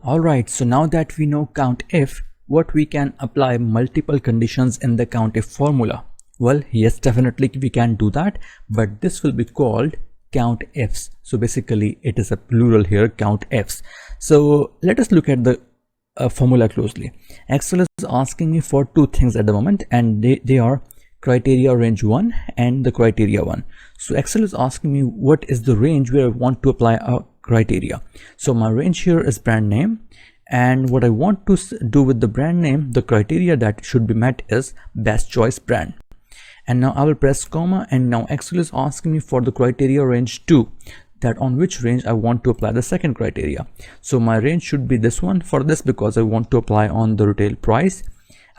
Alright, so now that we know COUNTIF, what we can apply multiple conditions in the COUNTIF formula? Well, yes, definitely we can do that, but this will be called COUNTIFs. So basically it is a plural here, COUNTIFs. So let us look at the formula closely. Excel is asking me for two things at the moment, and they are criteria range 1 and the criteria 1. So Excel is asking me what is the range where I want to apply a criteria. So my range here is brand name, and what I want to do with the brand name, the criteria that should be met is best choice brand. And now I will press comma, and now Excel is asking me for the criteria range 2, that on which range I want to apply the second criteria. So my range should be this one for this, because I want to apply on the retail price.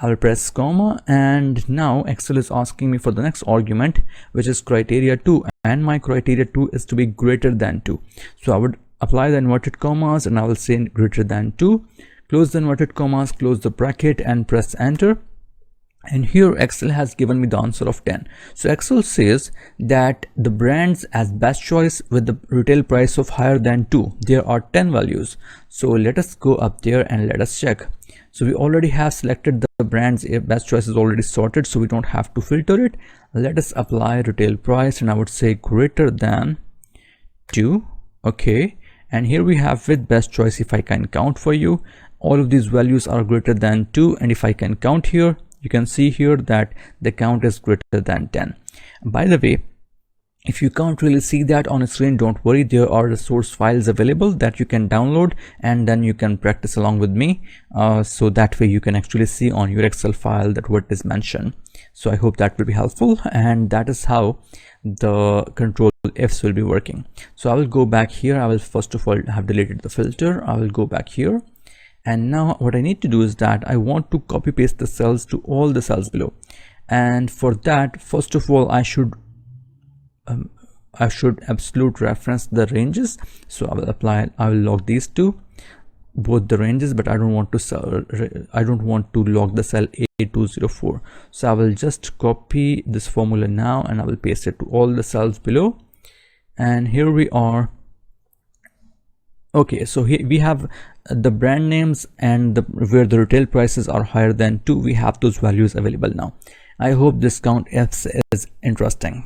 I will press comma, and now Excel is asking me for the next argument, which is criteria 2, and my criteria 2 is to be greater than 2. So I would apply the inverted commas, and I will say greater than 2, close the inverted commas, close the bracket, and press enter. And here Excel has given me the answer of 10. So Excel says that the brands as best choice with the retail price of higher than 2, there are 10 values. So let us go up there and let us check. So we already have selected the brands, best choice is already sorted, so we don't have to filter it. Let us apply retail price, and I would say greater than 2. Okay, and here we have with best choice. If I can count for you, all of these values are greater than 2, and if I can count here, you can see here that the count is greater than 10. By the way, if you can't really see that on a screen, don't worry, there are the source files available that you can download, and then you can practice along with me, so that way you can actually see on your Excel file that what is mentioned. So I hope that will be helpful, and that is how the control Fs will be working. So I will go back here. I will first of all have deleted the filter. I will go back here, and now what I need to do is that I want to copy paste the cells to all the cells below, and for that, first of all, I should absolute reference the ranges. So I will log these two, both the ranges, but I don't want to log the cell A204. So I will just copy this formula now, and I will paste it to all the cells below, and here we are. Okay, so here we have the brand names, and where the retail prices are higher than 2, we have those values available now. I hope this COUNTIFs is interesting.